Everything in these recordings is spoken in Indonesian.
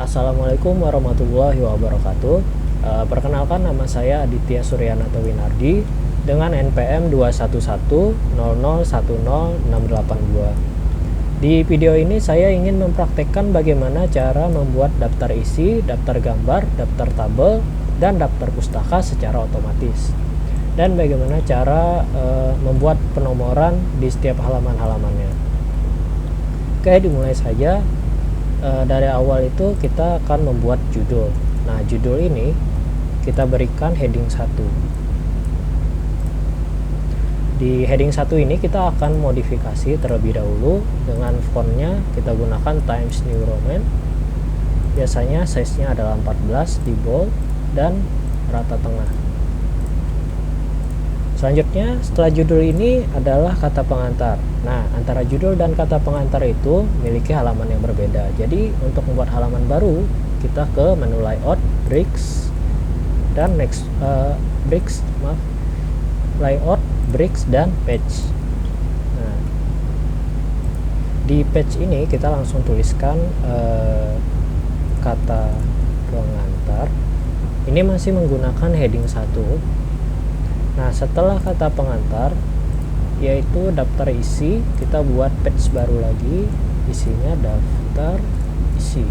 Assalamualaikum warahmatullahi wabarakatuh. Perkenalkan, nama saya Aditya Suryanata Winardi dengan NPM 21100101682. Di video ini saya ingin mempraktekkan bagaimana cara membuat daftar isi, daftar gambar, daftar tabel, dan daftar pustaka secara otomatis. Dan bagaimana cara membuat penomoran di setiap halaman-halamannya. Oke, dimulai saja. Dari awal itu kita akan membuat judul. Nah, judul ini kita berikan heading 1. Di heading 1 ini kita akan modifikasi terlebih dahulu. Dengan fontnya kita gunakan Times New Roman. Biasanya size-nya adalah 14 di bold dan rata tengah. Selanjutnya, setelah judul ini adalah kata pengantar. Nah, antara judul dan kata pengantar itu memiliki halaman yang berbeda. Jadi, untuk membuat halaman baru, kita ke menu layout, bricks, dan layout, bricks, dan page. Nah, di page ini kita langsung tuliskan kata pengantar. Ini masih menggunakan heading 1. Nah, setelah kata pengantar yaitu daftar isi, kita buat page baru lagi, isinya daftar isi.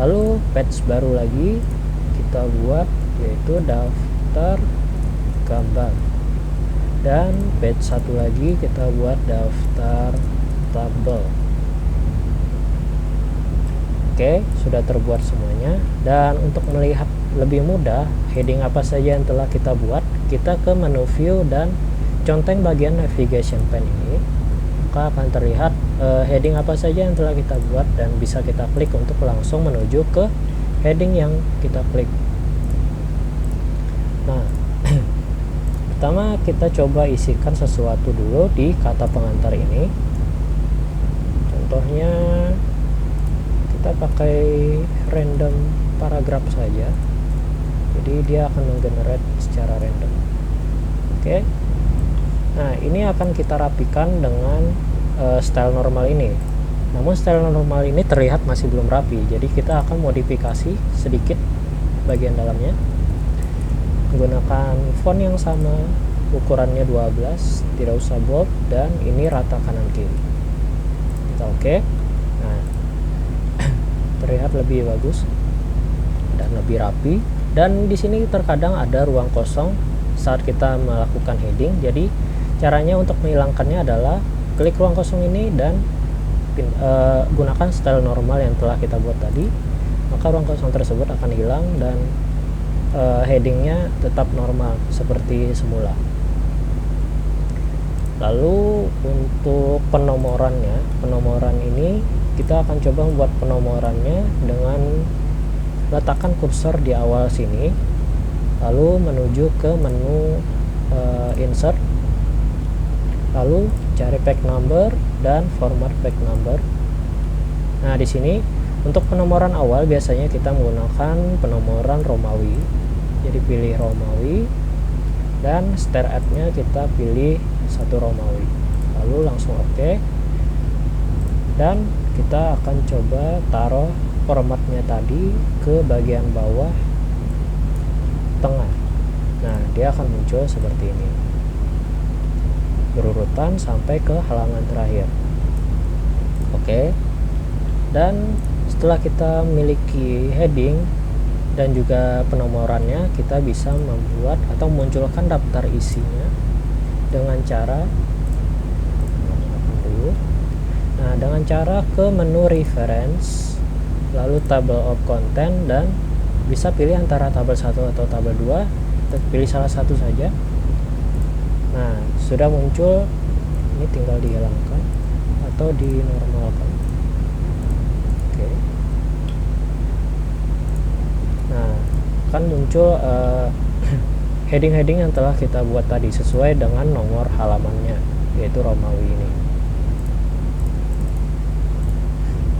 Lalu page baru lagi kita buat yaitu daftar gambar. Dan page satu lagi kita buat daftar tabel. Oke, sudah terbuat semuanya. Dan untuk melihat lebih mudah heading apa saja yang telah kita buat, kita ke menu view dan conteng bagian navigation pane ini, maka akan terlihat heading apa saja yang telah kita buat dan bisa kita klik untuk langsung menuju ke heading yang kita klik. Nah, pertama kita coba isikan sesuatu dulu di kata pengantar ini. Contohnya kita pakai random paragraf saja. Jadi dia akan menggenerate secara random. Oke. Nah, ini akan kita rapikan dengan style normal ini. Namun style normal ini terlihat masih belum rapi. Jadi kita akan modifikasi sedikit bagian dalamnya. Menggunakan font yang sama, ukurannya 12, tidak usah bold, dan ini rata kanan kiri. Kita oke. Nah, terlihat lebih bagus dan lebih rapi. Dan di sini terkadang ada ruang kosong saat kita melakukan heading. Jadi caranya untuk menghilangkannya adalah klik ruang kosong ini dan gunakan style normal yang telah kita buat tadi. Maka ruang kosong tersebut akan hilang dan headingnya tetap normal seperti semula. Lalu untuk penomoran ini kita akan coba membuat penomorannya dengan letakkan kursor di awal sini, lalu menuju ke menu insert, lalu cari page number dan format page number. Nah, di sini untuk penomoran awal biasanya kita menggunakan penomoran Romawi. Jadi pilih Romawi dan start at-nya kita pilih 1 Romawi. Lalu langsung oke. Dan kita akan coba taruh formatnya tadi ke bagian bawah tengah. Nah, dia akan muncul seperti ini, berurutan sampai ke halaman terakhir. Oke. Dan setelah kita memiliki heading dan juga penomorannya, kita bisa membuat atau memunculkan daftar isinya dengan cara dengan cara ke menu reference, lalu table of content, dan bisa pilih antara tabel 1 atau tabel 2. Kita pilih salah satu saja. Nah, sudah muncul. Ini tinggal dihilangkan atau dinormalkan. Oke. Nah, kan muncul heading-heading yang telah kita buat tadi sesuai dengan nomor halamannya, yaitu Romawi ini.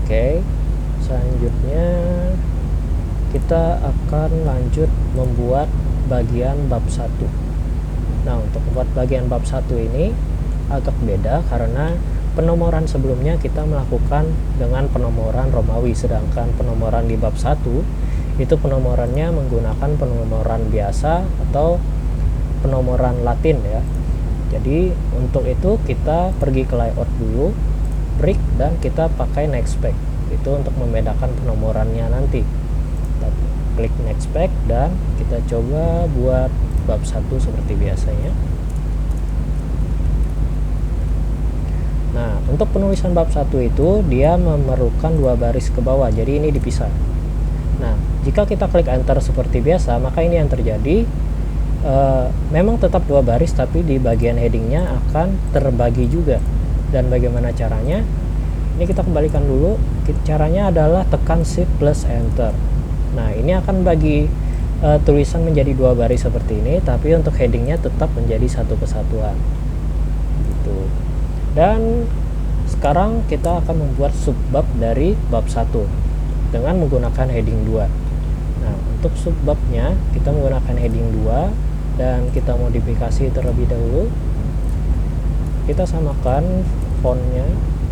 Oke. Selanjutnya kita akan lanjut membuat bagian bab 1. Nah, untuk membuat bagian bab 1 ini agak beda karena penomoran sebelumnya kita melakukan dengan penomoran Romawi, sedangkan penomoran di bab 1 itu penomorannya menggunakan penomoran biasa atau penomoran Latin ya. Jadi untuk itu kita pergi ke layout dulu, break, dan kita pakai next page itu untuk membedakan penomorannya nanti. Kita klik next page dan kita coba buat bab 1 seperti biasanya. Nah, untuk penulisan bab 1 itu dia memerlukan 2 baris ke bawah, jadi ini dipisah. Nah, jika kita klik enter seperti biasa, maka ini yang terjadi. Memang tetap 2 baris, tapi di bagian headingnya akan terbagi juga. Dan bagaimana caranya? Ini kita kembalikan dulu. Caranya adalah tekan shift plus enter. Nah, ini akan bagi tulisan menjadi 2 baris seperti ini, tapi untuk headingnya tetap menjadi satu kesatuan gitu. Dan sekarang kita akan membuat subbab dari bab 1 dengan menggunakan heading 2. Nah, untuk subbabnya kita menggunakan heading 2 dan kita modifikasi terlebih dahulu. Kita samakan fontnya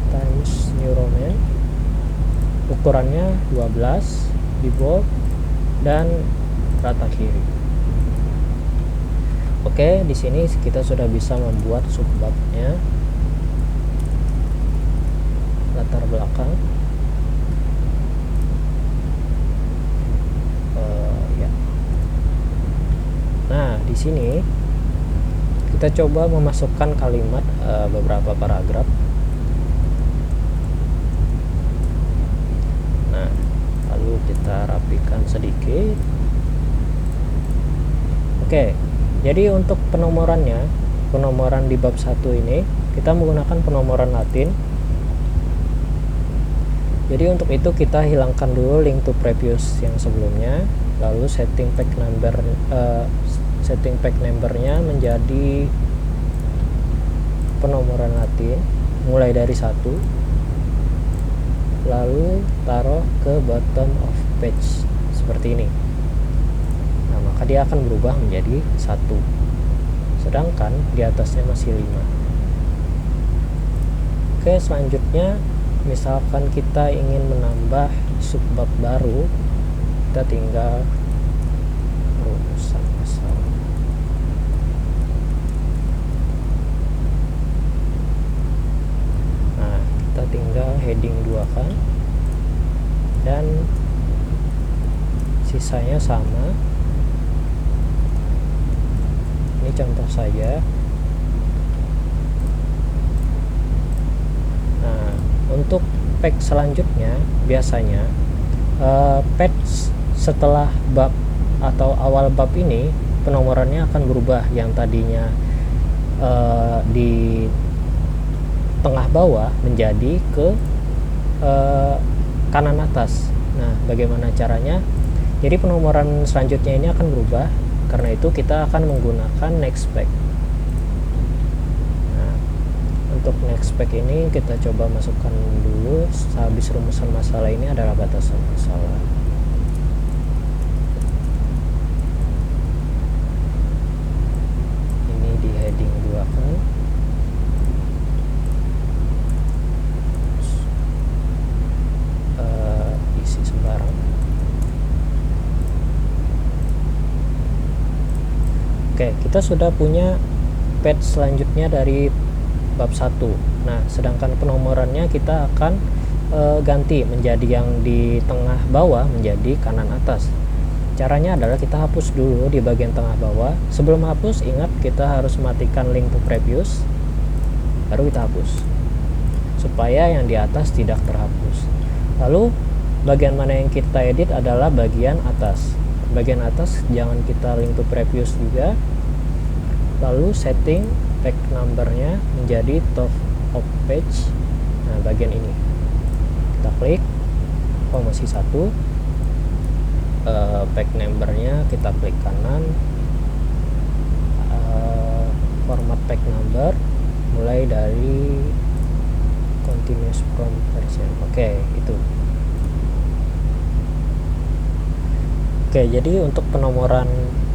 Times New Roman, ukurannya 12, di bold dan rata kiri. Oke, di sini kita sudah bisa membuat subbabnya. Latar belakang ya. Nah, di sini kita coba memasukkan kalimat beberapa paragraf. Nah, lalu kita rapikan sedikit. Oke, jadi untuk penomorannya, penomoran di bab 1 ini kita menggunakan penomoran Latin. Jadi untuk itu kita hilangkan dulu link to previous yang sebelumnya, lalu setting page numbernya menjadi penomoran Latin mulai dari 1, lalu taruh ke bottom of page seperti ini. Nah, maka dia akan berubah menjadi 1, sedangkan di atasnya masih 5. Oke, selanjutnya misalkan kita ingin menambah subbab baru, kita tinggal rumusan masalah. Nah, kita tinggal heading 2 kan, dan sisanya sama. Ini contoh saja. Nah, untuk page selanjutnya biasanya page setelah bab atau awal bab ini penomorannya akan berubah, yang tadinya di tengah bawah menjadi ke kanan atas. Nah, bagaimana caranya? Jadi penomoran selanjutnya ini akan berubah, karena itu kita akan menggunakan next page. Untuk next page ini kita coba masukkan dulu, habis rumusan masalah ini adalah batasan masalah. Ini di heading 2 kan. Isi sembarang. Oke, kita sudah punya page selanjutnya dari bab 1. Nah, sedangkan penomorannya kita akan ganti menjadi yang di tengah bawah menjadi kanan atas. Caranya adalah kita hapus dulu di bagian tengah bawah. Sebelum hapus, ingat kita harus matikan link to previous, baru kita hapus supaya yang di atas tidak terhapus. Lalu bagian mana yang kita edit adalah bagian atas. Bagian atas jangan kita link to previous juga. Lalu setting page numbernya menjadi top of page. Nah, bagian ini kita klik, oh masih 1. Page numbernya kita klik kanan, format page number mulai dari continuous from version. Oke, itu. Oke, jadi untuk penomoran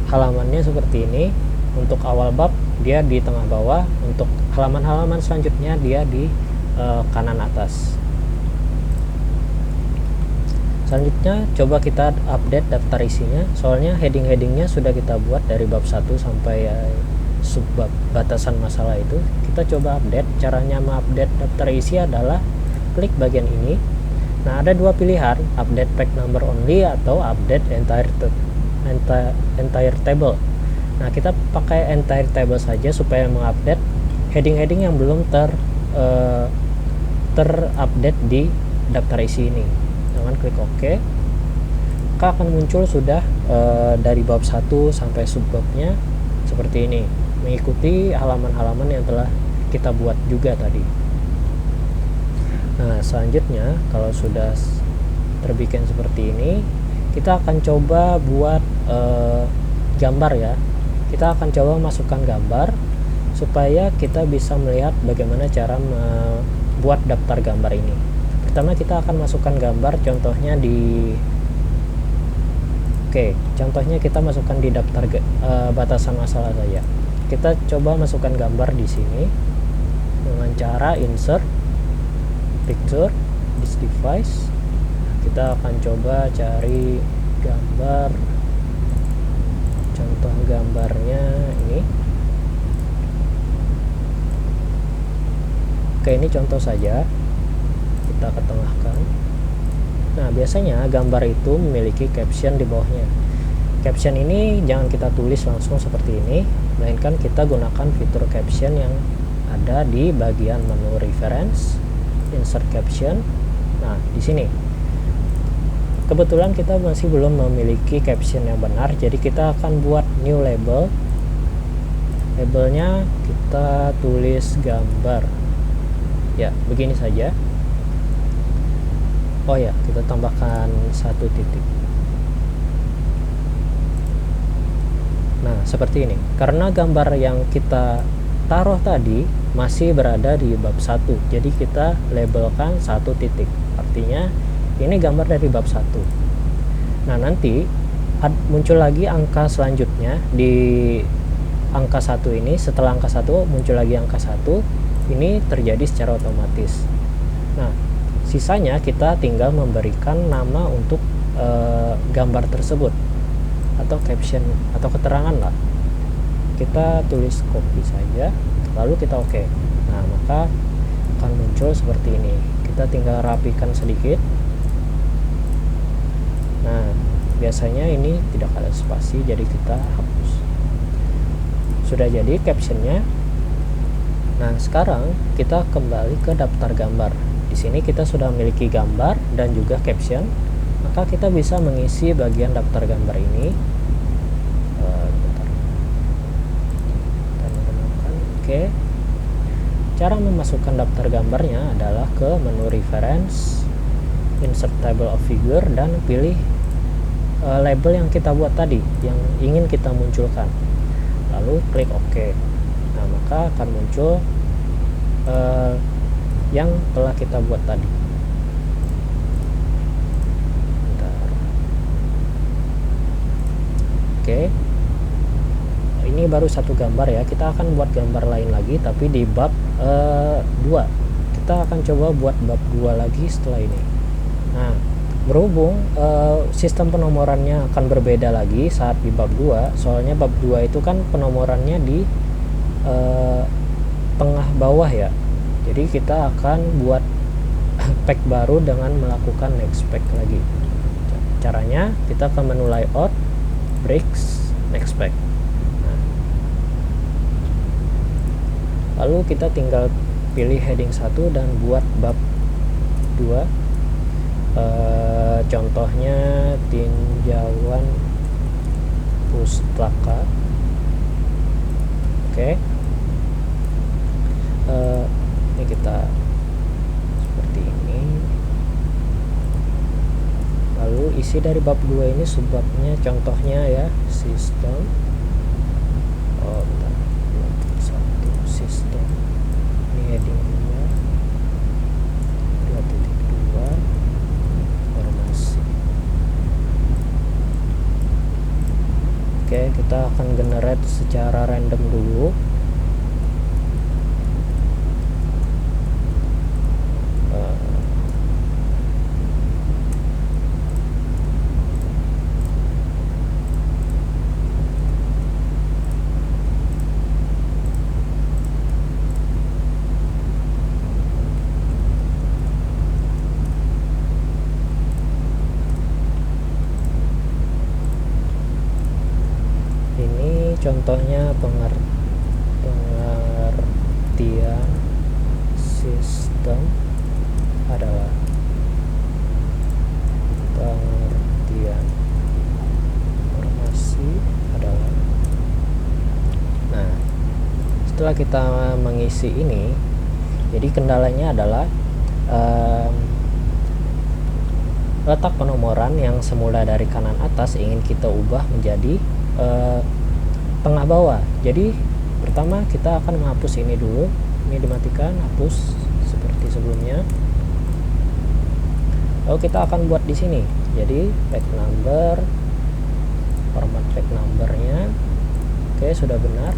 halamannya seperti ini. Untuk awal bab dia di tengah bawah, untuk halaman-halaman selanjutnya dia di kanan atas. Selanjutnya coba kita update daftar isinya, soalnya heading-headingnya sudah kita buat dari bab 1 sampai subbab batasan masalah itu. Kita coba update. Caranya mengupdate daftar isi adalah klik bagian ini. Nah, ada dua pilihan, update page number only atau update entire table. Nah, kita pakai entire table saja supaya mengupdate heading-heading yang belum terupdate di daftar isi ini. Dengan klik OK, maka akan muncul sudah dari bab 1 sampai subbabnya seperti ini, mengikuti halaman-halaman yang telah kita buat juga tadi. Nah, selanjutnya kalau sudah terbikin seperti ini, kita akan coba buat gambar ya. Kita akan coba masukkan gambar supaya kita bisa melihat bagaimana cara membuat daftar gambar ini. Pertama kita akan masukkan gambar, contohnya contohnya kita masukkan di daftar batasan masalah saja. Kita coba masukkan gambar di sini dengan cara insert picture this device. Kita akan coba cari gambar, contoh gambarnya ini. Ini contoh saja, kita ketengahkan. Nah, biasanya gambar itu memiliki caption di bawahnya. Caption ini jangan kita tulis langsung seperti ini, melainkan kita gunakan fitur caption yang ada di bagian menu reference, insert caption. Nah, di sini kebetulan kita masih belum memiliki caption yang benar, jadi kita akan buat new label. Labelnya kita tulis gambar ya, begini saja. Oh ya, kita tambahkan 1 titik. Nah, seperti ini. Karena gambar yang kita taruh tadi masih berada di bab 1, jadi kita labelkan 1 titik. Artinya ini gambar dari bab 1. Nah, nanti muncul lagi angka selanjutnya di angka 1 ini. Setelah angka 1 muncul lagi angka 1. Ini terjadi secara otomatis. Nah, sisanya kita tinggal memberikan nama untuk gambar tersebut atau caption atau keterangan lah. Kita tulis copy saja, lalu kita OK. Nah, maka akan muncul seperti ini. Kita tinggal rapikan sedikit. Nah, biasanya ini tidak ada spasi, jadi kita hapus. Sudah jadi captionnya. Nah, sekarang kita kembali ke daftar gambar. Di sini kita sudah memiliki gambar dan juga caption, maka kita bisa mengisi bagian daftar gambar ini. Oke. Cara memasukkan daftar gambarnya adalah ke menu reference, insert table of figure, dan pilih label yang kita buat tadi, yang ingin kita munculkan. Lalu klik OK. Nah, maka akan muncul yang telah kita buat tadi. Bentar. Oke. Ini baru 1 gambar ya. Kita akan buat gambar lain lagi, tapi di bab 2. Kita akan coba buat bab 2 lagi setelah ini. Nah, berhubung sistem penomorannya akan berbeda lagi saat di bab 2, soalnya bab 2 itu kan penomorannya di tengah bawah ya. Jadi kita akan buat pack baru dengan melakukan next pack lagi. Caranya kita ke menu layout, bricks, next pack. Nah, lalu kita tinggal pilih heading 1 dan buat bab 2. Contohnya tinjauan pustaka. Oke. Ini kita seperti ini. Lalu isi dari bab 2 ini subbabnya contohnya ya, sistem. Oh, bentar. 1 sistem. Ini headingnya 2.2 informasi. Oke, kita akan generate secara random dulu. contohnya pengertian sistem adalah pengertian informasi adalah. Nah, setelah kita mengisi ini, jadi kendalanya adalah letak penomoran yang semula dari kanan atas ingin kita ubah menjadi tengah bawah. Jadi pertama kita akan menghapus ini dulu, ini dimatikan, hapus seperti sebelumnya. Lalu kita akan buat di sini. Jadi page number, format page numbernya, oke, sudah benar.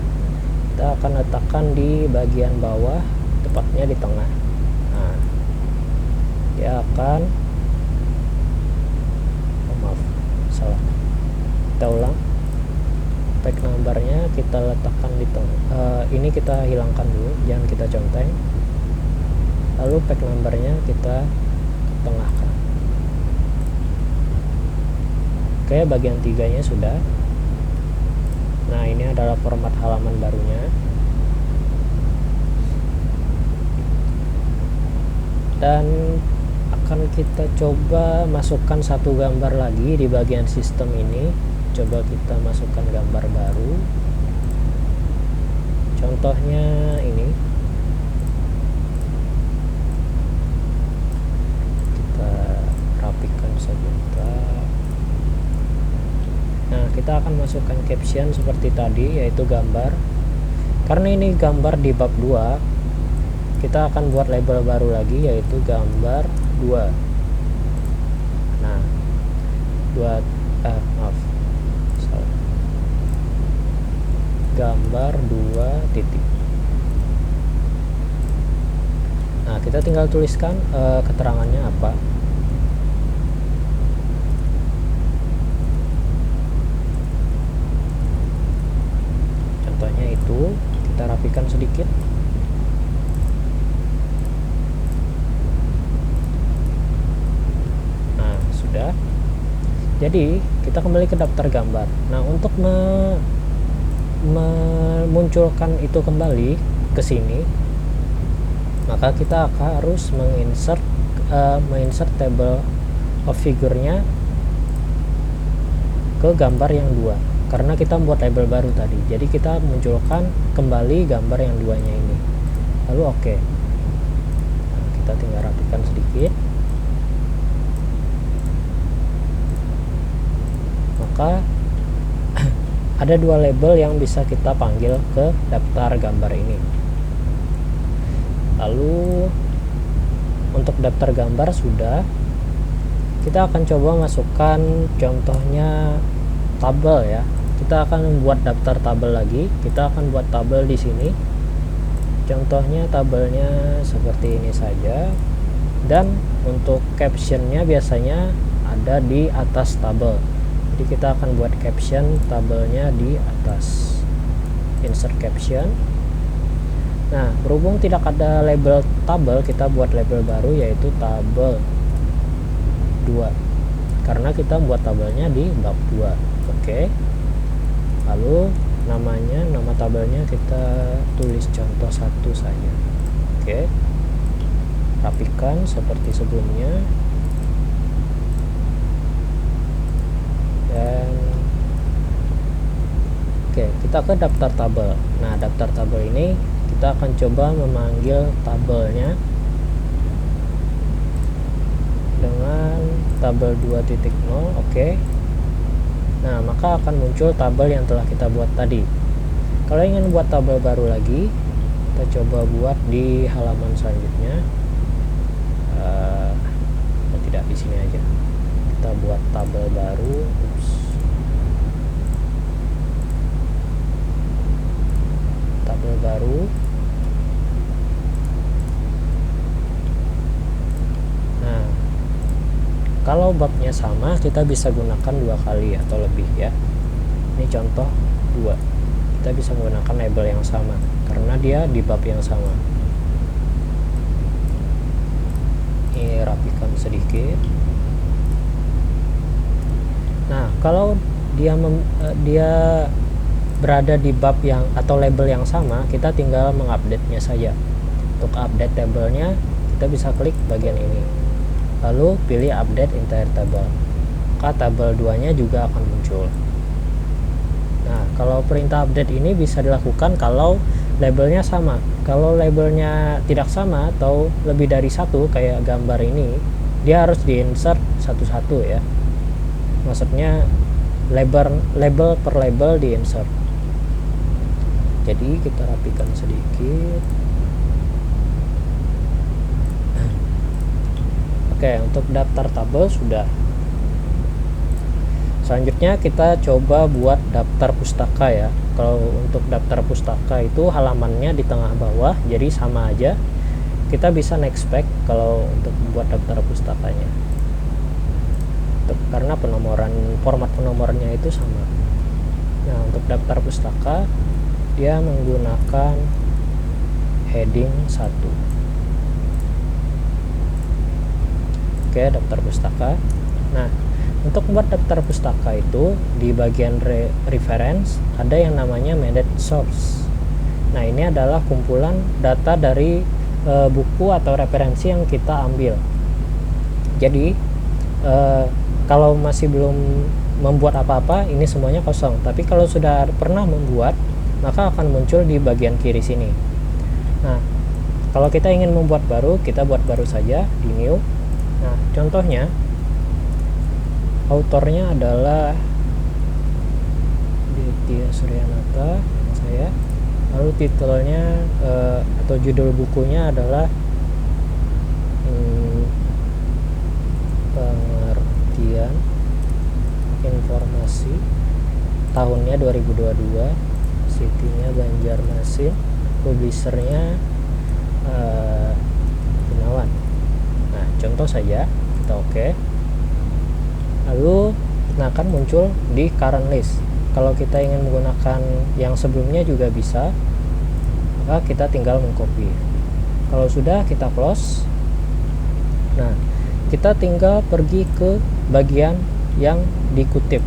Kita akan letakkan di bagian bawah, tepatnya di tengah. Nah, dia akan salah, kita ulang. Page numbernya kita letakkan di tengah. Ini kita hilangkan dulu, jangan kita conteng. Lalu page numbernya kita tengahkan. Oke, bagian 3-nya sudah. Nah, ini adalah format halaman barunya. Dan akan kita coba masukkan satu gambar lagi di bagian sistem ini. Coba kita masukkan gambar baru, contohnya ini. Kita rapikan sebentar. Nah, kita akan masukkan caption seperti tadi, yaitu gambar. Karena ini gambar di bab 2, kita akan buat label baru lagi, yaitu gambar 2. Nah, gambar 2 titik. Nah, kita tinggal tuliskan keterangannya apa. Contohnya itu, kita rapikan sedikit. Sudah. Jadi kita kembali ke daftar gambar. Nah, untuk memunculkan itu kembali ke sini, maka kita harus menginsert table of figure-nya ke gambar yang 2, karena kita membuat label baru tadi. Jadi kita munculkan kembali gambar yang 2-nya ini. Lalu oke. Nah, kita tinggal rapikan sedikit. Maka ada 2 label yang bisa kita panggil ke daftar gambar ini. Lalu untuk daftar gambar sudah. Kita akan coba masukkan contohnya tabel ya. Kita akan membuat daftar tabel lagi. Kita akan buat tabel di sini. Contohnya tabelnya seperti ini saja. Dan untuk captionnya biasanya ada di atas tabel. Jadi kita akan buat caption tabelnya di atas, insert caption. Nah, berhubung tidak ada label tabel, kita buat label baru, yaitu tabel 2, karena kita buat tabelnya di bab 2. Oke. Lalu nama tabelnya kita tulis contoh 1 saja. Oke, rapikan seperti sebelumnya. Dan oke, kita ke daftar tabel. Nah, daftar tabel ini kita akan coba memanggil tabelnya dengan tabel 2.0. Oke. Nah, maka akan muncul tabel yang telah kita buat tadi. Kalau ingin buat tabel baru lagi, kita coba buat di halaman selanjutnya. Tidak, di sini aja. Kita buat tabel baru. Tabel baru. Nah, kalau babnya sama, kita bisa gunakan 2 kali atau lebih ya. Ini contoh 2. Kita bisa menggunakan label yang sama karena dia di bab yang sama. Ini rapikan sedikit. Nah, kalau dia berada di bab yang atau label yang sama, kita tinggal mengupdate-nya saja. Untuk update tabelnya, kita bisa klik bagian ini, lalu pilih update entire table, maka tabel 2 nya juga akan muncul. Nah, kalau perintah update ini bisa dilakukan kalau labelnya sama. Kalau labelnya tidak sama atau lebih dari satu, kayak gambar ini, dia harus di-insert satu-satu ya. Maksudnya label per label di-insert. Jadi kita rapikan sedikit. Oke, untuk daftar tabel sudah. Selanjutnya kita coba buat daftar pustaka ya. Kalau untuk daftar pustaka itu halamannya di tengah bawah, jadi sama aja. Kita bisa next back kalau untuk membuat daftar pustakanya. Karena format penomorannya itu sama. Nah, untuk daftar pustaka dia menggunakan heading 1. Oke, daftar pustaka. Nah, untuk membuat daftar pustaka itu di bagian reference ada yang namanya managed source. Nah, ini adalah kumpulan data dari buku atau referensi yang kita ambil. Jadi kalau masih belum membuat apa-apa, ini semuanya kosong. Tapi kalau sudah pernah membuat, maka akan muncul di bagian kiri sini. Nah, kalau kita ingin membuat baru, kita buat baru saja di new. Nah, contohnya autornya adalah Ditya Suryanata, saya. Lalu titelnya atau judul bukunya adalah pengertian informasi, tahunnya 2022, city-nya Banjarmasin, publishernya Gunawan. Nah, contoh saja, kita oke. Lalu akan muncul di current list. Kalau kita ingin menggunakan yang sebelumnya juga bisa, maka kita tinggal mengcopy. Kalau sudah, kita close. Nah, kita tinggal pergi ke bagian yang dikutip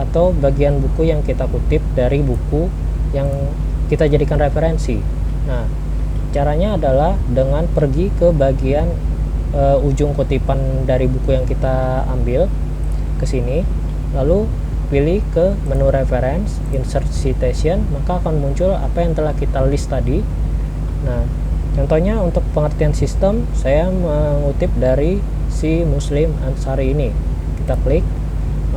atau bagian buku yang kita kutip dari buku yang kita jadikan referensi. Nah, caranya adalah dengan pergi ke bagian ujung kutipan dari buku yang kita ambil ke sini, lalu pilih ke menu reference, insert citation, maka akan muncul apa yang telah kita list tadi. Nah, contohnya untuk pengertian sistem, saya mengutip dari si Muslim Ansari ini. Kita klik,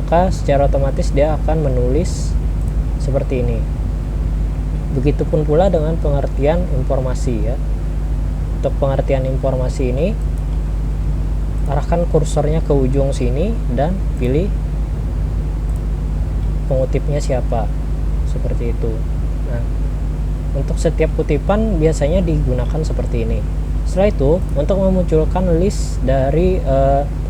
maka secara otomatis dia akan menulis seperti ini. Begitupun pula dengan pengertian informasi ya. Untuk pengertian informasi ini, arahkan kursornya ke ujung sini dan pilih pengutipnya siapa, seperti itu. Nah, untuk setiap kutipan biasanya digunakan seperti ini. Setelah itu, untuk memunculkan list dari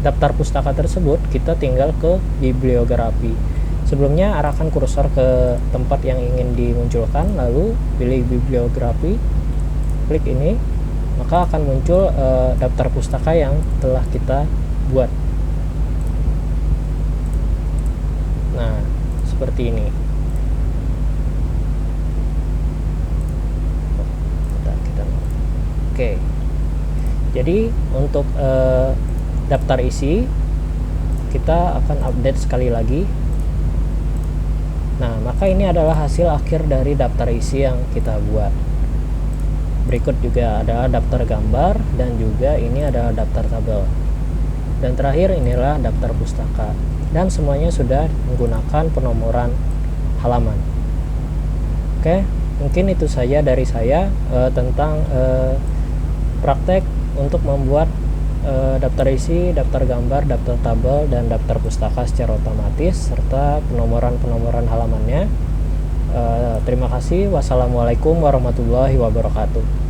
daftar pustaka tersebut, kita tinggal ke bibliografi. Sebelumnya arahkan kursor ke tempat yang ingin dimunculkan, lalu pilih bibliografi, klik ini, maka akan muncul daftar pustaka yang telah kita buat. Nah, seperti ini. Oke. Jadi untuk daftar isi kita akan update sekali lagi. Nah, maka ini adalah hasil akhir dari daftar isi yang kita buat. Berikut juga ada daftar gambar dan juga ini adalah daftar tabel. Dan terakhir inilah daftar pustaka. Dan semuanya sudah menggunakan penomoran halaman. Oke, mungkin itu saja dari saya tentang praktek untuk membuat daftar isi, daftar gambar, daftar tabel, dan daftar pustaka secara otomatis serta penomoran-penomoran halamannya. Terima kasih. Wassalamualaikum warahmatullahi wabarakatuh.